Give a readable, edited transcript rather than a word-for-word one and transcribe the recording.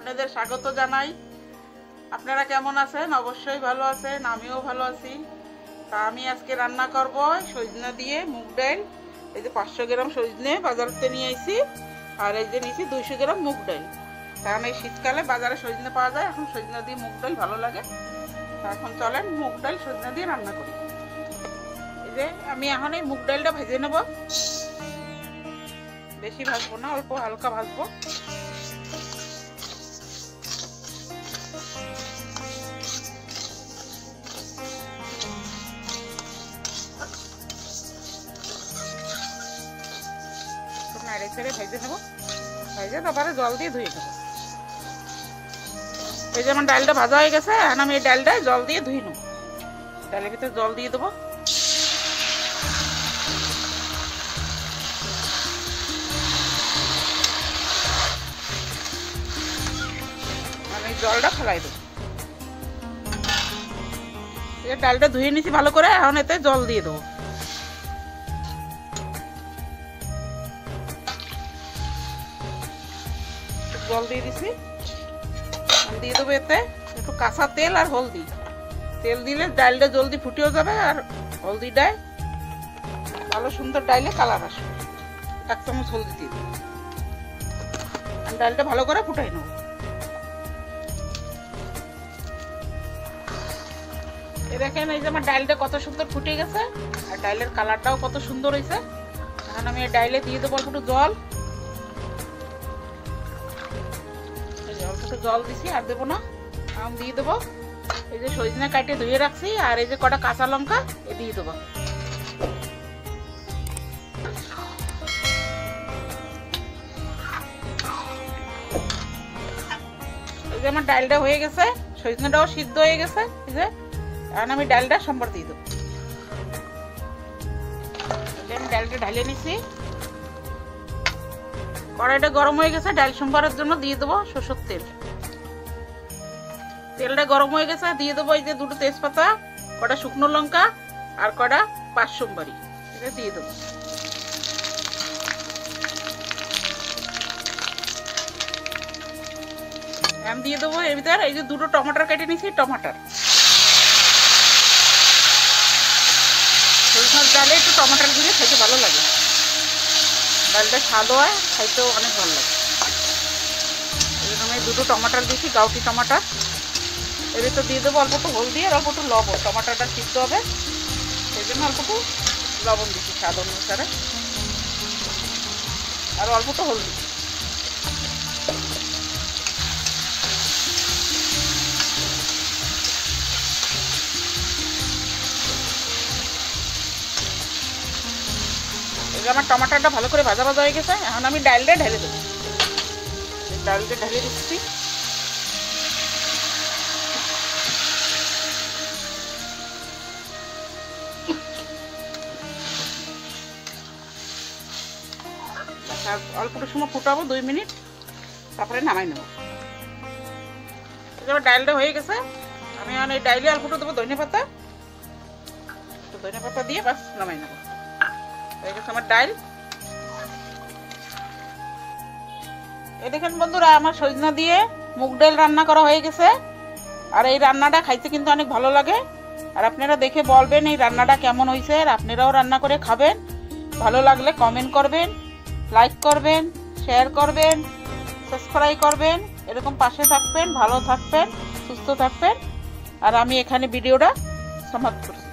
আপনাদের স্বাগত জানাই। আপনারা কেমন আছেন? অবশ্যই ভালো আছেন, আমিও ভালো আছি। তা আমি আজকে রান্না করব সজনা দিয়ে মুগ ডাল। এই যে 500 গ্রাম সজনে বাজারতে নিয়ে আইছি, আর এই যে নিয়েছি 200 গ্রাম মুগ ডাল। কারণ এই শীতকালে বাজারে সজনে পাওয়া যায়, এখন সজনা দিয়ে মুগ ডাল ভালো লাগে। এখন চলেন মুগ ডাল সজনা দিয়ে রান্না করি। এই যে আমি এখন এই মুগ ডালটা ভেজে নেব, বেশি ভাজবো না, অল্প হালকা ভাজবো। নেড়ে ছেড়ে ভেজে নেবো, ভেজে তারপরে জল দিয়ে ধুয়ে নেবো। এই যে আমার ডালটা ভাজা হয়ে গেছে, এখন আমি এই ডালটা জল দিয়ে ধুয়ে নেবো। ডালের ভিতরে জল দিয়ে দেবো। আমি জলটা ফেলাই দেবো। এই ডালটা ধুয়ে নিছি ভালো করে, এখন এতে জল দিয়ে দেবো। জল দিয়ে দিছি, দিয়ে দেবো এতে একটু কাঁচা তেল আর হলদি। তেল দিলে ডালটা জলদি ফুটেও যাবে, আর হলদি দেয় ভালো সুন্দর ডাইলে কালার আসবে। 1 চামচ হলদি দিয়ে দেবো, ডালটা ভালো করে ফুটাই নেব। এই দেখেন, এই যে আমার ডালটা কত সুন্দর ফুটে গেছে, আর ডালের কালারটাও কত সুন্দর হয়েছে। এখন আমি এই ডাইলে দিয়ে দেবো অল্প একটু জল। জল দিছি, আর দেবো না, আমি দিয়ে দেবো এই যে সজনে কাটে ধুয়ে রাখছি, আর এই যে কটা কাঁচা লঙ্কা এ দিয়ে দেবো। এই যে আমার ডালটা হয়ে গেছে, সজনেটাও সিদ্ধ হয়ে গেছে। এই যে এখন আমি ডালটা সম্বার দিয়ে দেবো। আমি ডালটা ঢালিয়ে নিছি, কড়াইটা গরম হয়ে গেছে। ডাল সম্বারের জন্য দিয়ে দেবো সরষের তেল। তেলটা গরম হয়ে গেছে, দিয়ে দেবো এই যে 2টো তেজপাতা, কটা শুকনো লঙ্কা, আর কটা 5 সোমবারি, এটা দিয়ে দেবো। আমি দিয়ে দেবো এর ভিতরে এই যে 2টো টমেটো কেটে নিয়েছি, টমেটো। সরষের ডালে একটু টমেটো দিলে খেতে ভালো লাগে, ডালটা স্বাদও হয়, খাইতেও অনেক ভালো লাগে। এরকম এই 2টো টমেটো দিয়েছি, গাউটি টমেটো। এর ভিতরে দিয়ে দেবো অল্প একটু হলদি আর অল্প একটু লবণ। টমেটোটা সিদ্ধ হবে, সেই জন্য অল্প একটু লবণ দিচ্ছি স্বাদ অনুসারে, আর অল্প একটু হলদি। আমার টমাটোটা ভালো করে ভাজা ভাজা হয়ে গেছে, এখন আমি ডালটা ঢেলে দেবো। ডালটা ঢেলে দিচ্ছি। অল্প একটু সময় ফুটাবো, 2 মিনিট, তারপরে নামাই নেবো। ডালটা হয়ে গেছে, আমি এখন এই ডাইলে অল্প একটু দেবো ধনে পাতা। ধনে পাতা দিয়ে বাস নামাই নেবো। হয়ে গেছে আমার ডাল। এই দেখেন বন্ধুরা, আমার সজনা দিয়ে মুগ ডাল রান্না করা হয়ে গেছে। আর এই রান্নাটা খাইতে কিন্তু অনেক ভালো লাগে। আর আপনারা দেখে বলবেন এই রান্নাটা কেমন হয়েছে, আর আপনারাও রান্না করে খাবেন। ভালো লাগলে কমেন্ট করবেন, লাইক করবেন, শেয়ার করবেন, সাবস্ক্রাইব করবেন। এরকম পাশে থাকবেন, ভালো থাকবেন, সুস্থ থাকবেন। আর আমি এখানে ভিডিওটা সমাপ্ত করছি।